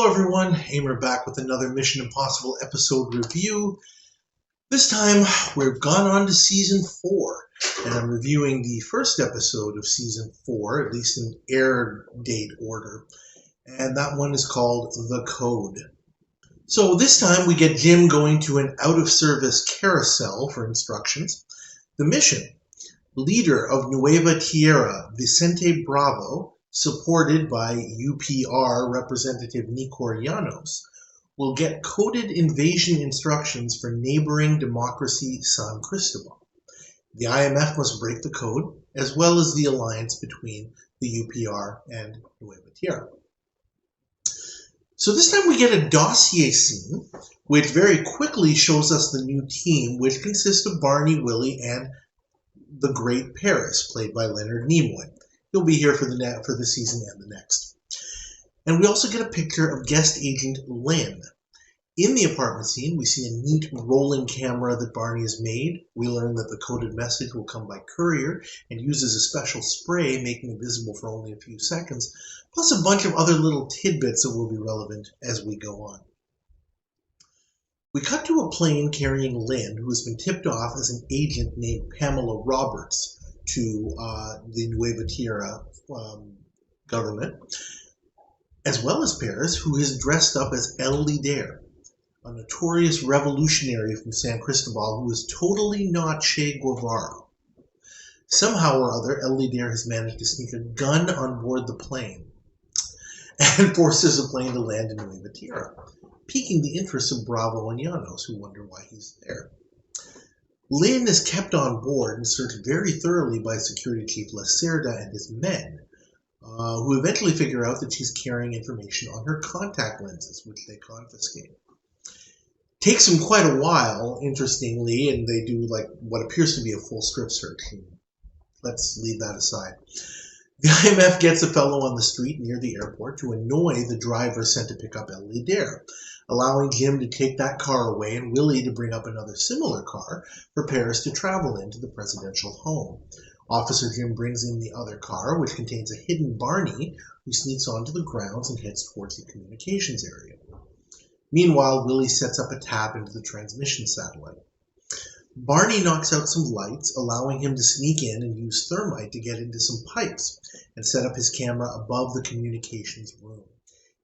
Hello everyone, Aimer back with another Mission Impossible episode review. This time we've gone on to Season 4, and I'm reviewing the first episode of Season 4, at least in air date order, and that one is called The Code. So this time we get Jim going to an out-of-service carousel for instructions. The mission: leader of Nueva Tierra, Vicente Bravo, supported by UPR Representative Nicor Llanos, will get coded invasion instructions for neighboring democracy San Cristobal. The IMF must break the code, as well as the alliance between the UPR and Nueva Tierra. So this time we get a dossier scene, which very quickly shows us the new team, which consists of Barney, Willie, and the great Paris, played by Leonard Nimoy. He'll be here for the season and the next. And we also get a picture of guest agent Lynn. In the apartment scene, we see a neat rolling camera that Barney has made. We learn that the coded message will come by courier and uses a special spray, making it visible for only a few seconds, plus a bunch of other little tidbits that will be relevant as we go on. We cut to a plane carrying Lynn, who has been tipped off as an agent named Pamela Roberts to the Nueva Tierra government, as well as Paris, who is dressed up as El Líder, a notorious revolutionary from San Cristobal who is totally not Che Guevara. Somehow or other, El Líder has managed to sneak a gun on board the plane and forces the plane to land in Nueva Tierra, piquing the interest of Bravo and Llanos, who wonder why he's there. Lynn is kept on board and searched very thoroughly by Security Chief Lacerda and his men, who eventually figure out that she's carrying information on her contact lenses, which they confiscate. Takes them quite a while, interestingly, and they do like what appears to be a full strip search. Let's leave that aside. The IMF gets a fellow on the street near the airport to annoy the driver sent to pick up El Líder, allowing Jim to take that car away and Willie to bring up another similar car for Paris to travel into the presidential home. Officer Jim brings in the other car, which contains a hidden Barney, who sneaks onto the grounds and heads towards the communications area. Meanwhile, Willie sets up a tap into the transmission satellite. Barney knocks out some lights, allowing him to sneak in and use thermite to get into some pipes and set up his camera above the communications room.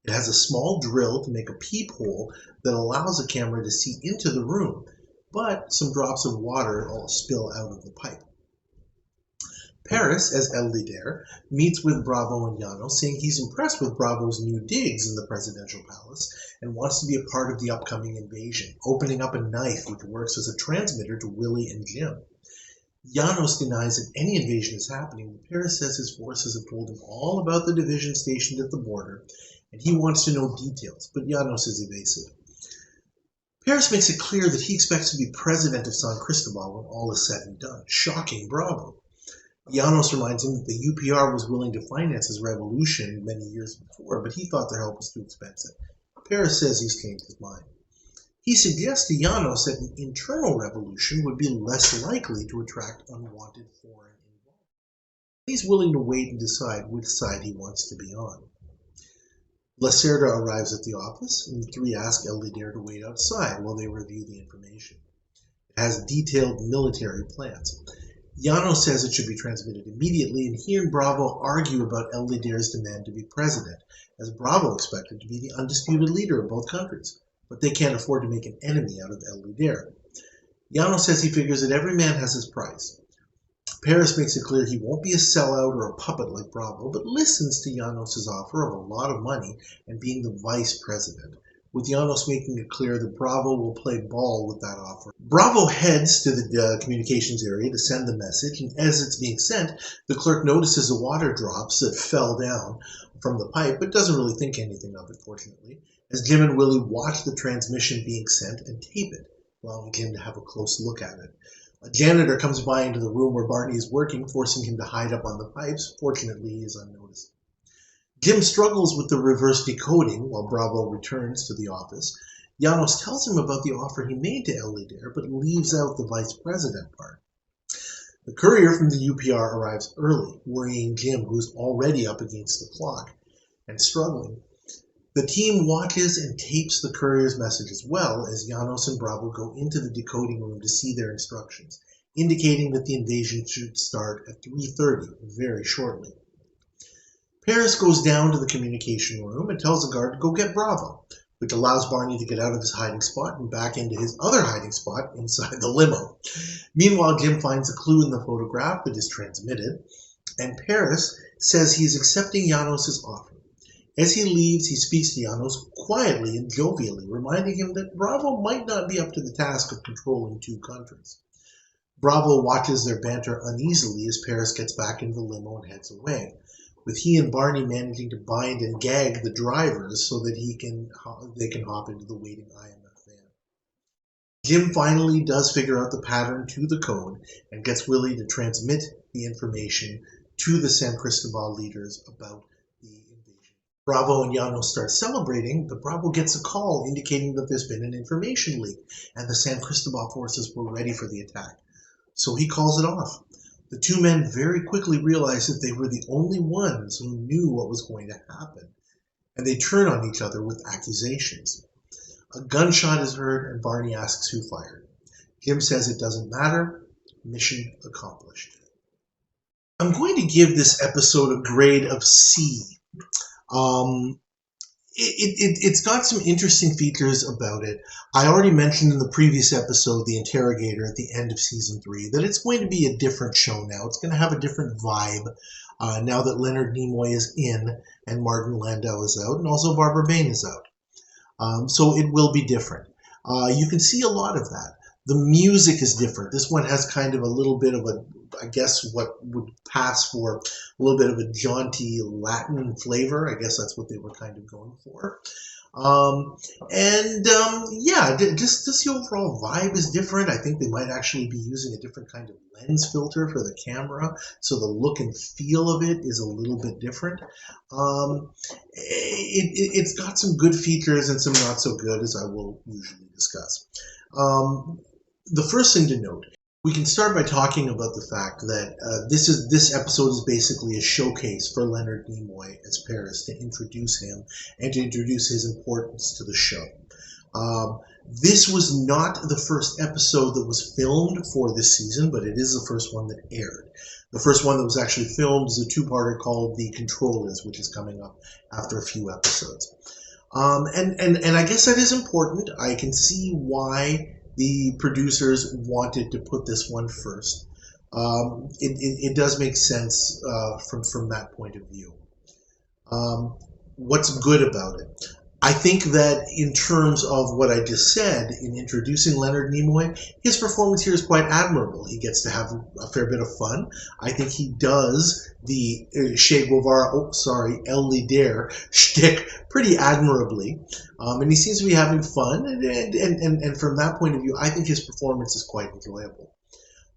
It has a small drill to make a peephole that allows the camera to see into the room, but some drops of water all spill out of the pipe. Paris, as El Líder, meets with Bravo and Llanos, saying he's impressed with Bravo's new digs in the presidential palace and wants to be a part of the upcoming invasion, opening up a knife which works as a transmitter to Willie and Jim. Llanos denies that any invasion is happening, but Paris says his forces have told him all about the division stationed at the border, and he wants to know details, but Llanos is evasive. Paris makes it clear that he expects to be president of San Cristobal when all is said and done, shocking Bravo. Llanos reminds him that the UPR was willing to finance his revolution many years before, but he thought their help was too expensive. Paris says he's changed his mind. He suggests to Llanos that an internal revolution would be less likely to attract unwanted foreign involvement. He's willing to wait and decide which side he wants to be on. Lacerda arrives at the office, and the three ask El Líder to wait outside while they review the information. It has detailed military plans. Llanos says it should be transmitted immediately, and he and Bravo argue about El Líder's demand to be president, as Bravo expected to be the undisputed leader of both countries, but they can't afford to make an enemy out of El Líder. Llanos says he figures that every man has his price. Paris makes it clear he won't be a sellout or a puppet like Bravo, but listens to Llanos' offer of a lot of money and being the vice president, with Llanos making it clear that Bravo will play ball with that offer. Bravo heads to the communications area to send the message, and as it's being sent, the clerk notices the water drops that fell down from the pipe, but doesn't really think anything of it, fortunately, as Jim and Willie watch the transmission being sent and tape it, allowing Jim to have a close look at it. A janitor comes by into the room where Barney is working, forcing him to hide up on the pipes. Fortunately, he is unnoticed. Jim struggles with the reverse decoding while Bravo returns to the office. Llanos tells him about the offer he made to El Líder, but leaves out the vice president part. The courier from the UPR arrives early, worrying Jim, who's already up against the clock and struggling. The team watches and tapes the courier's message as well as Janos and Bravo go into the decoding room to see their instructions, indicating that the invasion should start at 3:30, very shortly. Paris goes down to the communication room and tells the guard to go get Bravo, which allows Barney to get out of his hiding spot and back into his other hiding spot inside the limo. Meanwhile, Jim finds a clue in the photograph that is transmitted, and Paris says he is accepting Janos' offer. As he leaves, he speaks to Janos quietly and jovially, reminding him that Bravo might not be up to the task of controlling two countries. Bravo watches their banter uneasily as Paris gets back into the limo and heads away, with he and Barney managing to bind and gag the drivers so that they can hop into the waiting IMF van. Jim finally does figure out the pattern to the code and gets Willie to transmit the information to the San Cristobal leaders about the invasion. Bravo and Janos start celebrating, but Bravo gets a call indicating that there's been an information leak and the San Cristobal forces were ready for the attack. So he calls it off. The two men very quickly realize that they were the only ones who knew what was going to happen, and they turn on each other with accusations. A gunshot is heard, and Barney asks who fired. Jim says it doesn't matter. Mission accomplished. I'm going to give this episode a grade of C. It's got some interesting features about it. I already mentioned in the previous episode, The Interrogator, at the end of Season 3, that it's going to be a different show now. It's going to have a different vibe now that Leonard Nimoy is in and Martin Landau is out, and also Barbara Bain is out. So it will be different. You can see a lot of that. The music is different. This one has kind of a little bit of a, I guess, what would pass for a little bit of a jaunty Latin flavor. I guess that's what they were kind of going for. Yeah, just the overall vibe is different. I think they might actually be using a different kind of lens filter for the camera, so the look and feel of it is a little bit different. It's got some good features and some not so good, as I will usually discuss. The first thing to note, we can start by talking about the fact that this episode is basically a showcase for Leonard Nimoy as Paris, to introduce him and to introduce his importance to the show. This was not the first episode that was filmed for this season, but it is the first one that aired. The first one that was actually filmed is a two-parter called The Controllers, which is coming up after a few episodes. And I guess that is important. I can see why the producers wanted to put this one first. It does make sense from that point of view. What's good about it? I think that in terms of what I just said, in introducing Leonard Nimoy, his performance here is quite admirable. He gets to have a fair bit of fun. I think he does the Che Guevara, El Líder shtick pretty admirably. And he seems to be having fun. And from that point of view, I think his performance is quite enjoyable.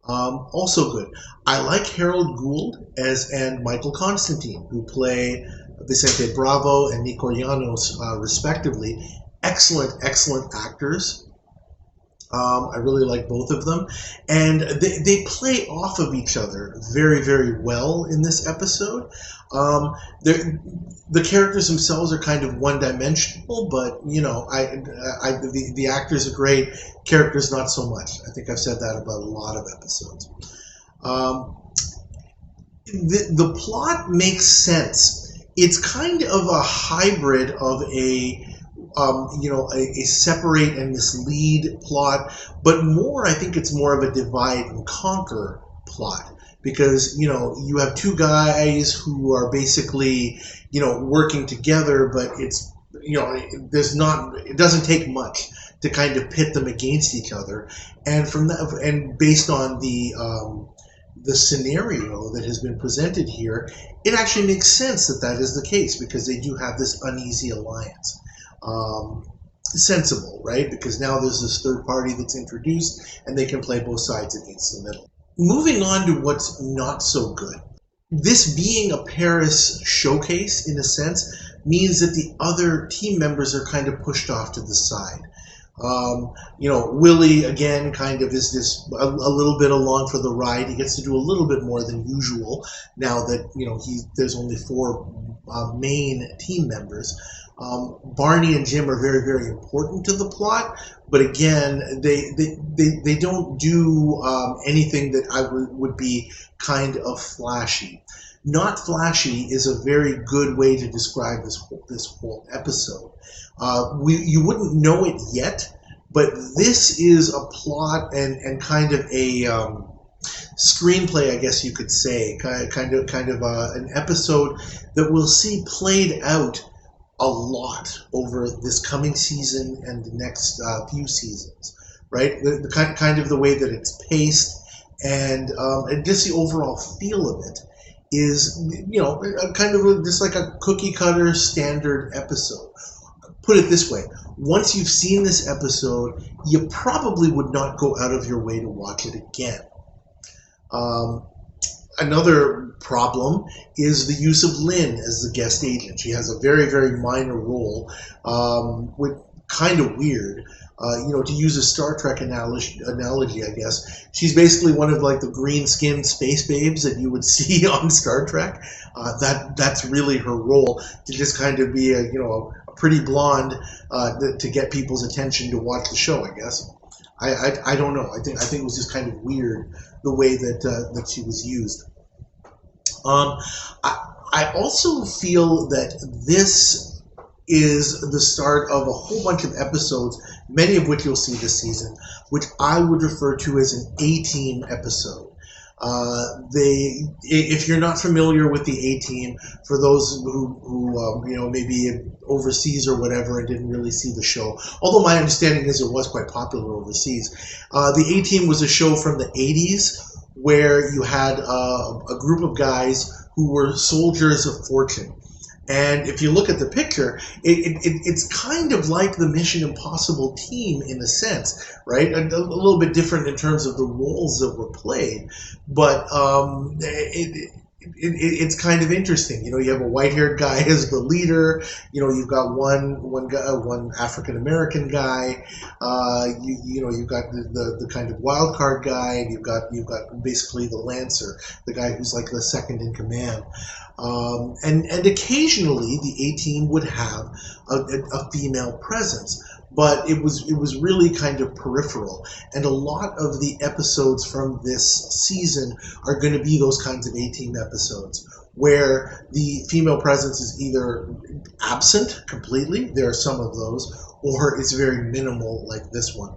Also good. I like Harold Gould and Michael Constantine, who play Vicente Bravo and Nico Llanos, respectively. Excellent actors. I really like both of them. And they play off of each other very, very well in this episode. The characters themselves are kind of one-dimensional, but, you know, the actors are great. Characters, not so much. I think I've said that about a lot of episodes. The plot makes sense. It's kind of a hybrid of a separate and mislead plot, but I think it's more of a divide and conquer plot, because, you know, you have two guys who are basically, you know, working together, but it's, you know, it doesn't take much to kind of pit them against each other, and from that, and based on the scenario that has been presented here, it actually makes sense that is the case, because they do have this uneasy alliance. Sensible, right? Because now there's this third party that's introduced, and they can play both sides against the middle. Moving on to what's not so good. This being a Paris showcase, in a sense, means that the other team members are kind of pushed off to the side. You know, Willie, again, kind of is a little bit along for the ride. He gets to do a little bit more than usual now that, you know, there's only 4 main team members. Barney and Jim are very, very important to the plot, but again, they don't do anything that I would be kind of flashy. Not flashy is a very good way to describe this whole episode. You wouldn't know it yet, but this is a plot and kind of a screenplay, I guess you could say, kind of an episode that we'll see played out a lot over this coming season and the next few seasons, right? The kind of the way that it's paced and just the overall feel of it is, you know, kind of just like a cookie cutter standard episode. Put it this way, once you've seen this episode, you probably would not go out of your way to watch it again. Another problem is the use of Lynn as the guest agent. She has a very, very minor role, with kind of weird. You know, to use a Star Trek analogy, I guess, she's basically one of like the green-skinned space babes that you would see on Star Trek. That's really her role, to just kind of be a pretty blonde to get people's attention to watch the show, I guess. I don't know. I think it was just kind of weird the way that she was used. I also feel that this is the start of a whole bunch of episodes, many of which you'll see this season, which I would refer to as an A-Team episode. If you're not familiar with the A-Team, for those who maybe overseas or whatever and didn't really see the show, although my understanding is it was quite popular overseas, the A-Team was a show from the 80s where you had a group of guys who were soldiers of fortune. And if you look at the picture, it's kind of like the Mission Impossible team in a sense, right? A little bit different in terms of the roles that were played, but it's kind of interesting. You know, you have a white-haired guy as the leader. You know, you've got one African American guy. You've got the kind of wild card guy, and you've got basically the Lancer, the guy who's like the second in command. And occasionally the A-Team would have a female presence, but it was really kind of peripheral. And a lot of the episodes from this season are going to be those kinds of A-Team episodes where the female presence is either absent completely, there are some of those, or it's very minimal like this one.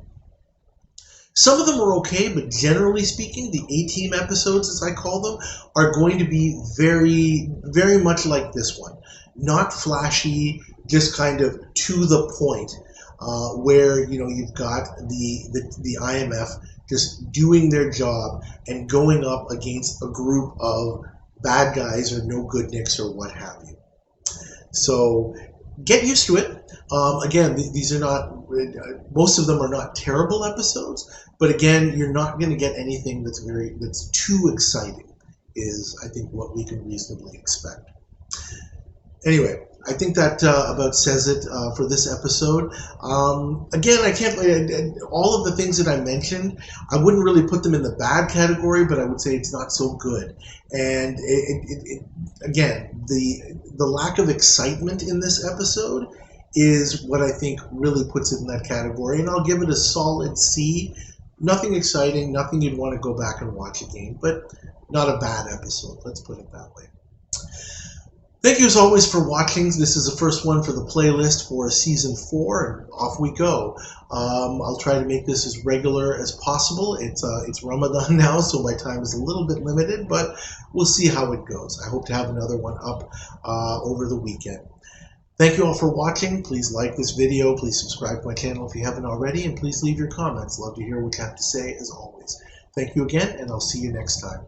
Some of them are okay, but generally speaking, the A-Team episodes, as I call them, are going to be very, very much like this one. Not flashy, just kind of to the point, where you've got the IMF just doing their job and going up against a group of bad guys or no good nicks or what have you. So get used to it. Again, these are not, most of them are not terrible episodes, but again, you're not going to get anything that's too exciting, is I think what we can reasonably expect. Anyway, I think that about says it for this episode. Again, I can't, all of the things that I mentioned, I wouldn't really put them in the bad category, but I would say it's not so good. And again, the lack of excitement in this episode is what I think really puts it in that category, and I'll give it a solid C. Nothing exciting, nothing you'd want to go back and watch again, but not a bad episode, let's put it that way. Thank you as always for watching. This is the first one for the playlist for season 4, and off we go. I'll try to make this as regular as possible. It's Ramadan now, so my time is a little bit limited, but we'll see how it goes. I hope to have another one up over the weekend. Thank you all for watching. Please like this video. Please subscribe to my channel if you haven't already, and please leave your comments. Love to hear what you have to say as always. Thank you again, and I'll see you next time.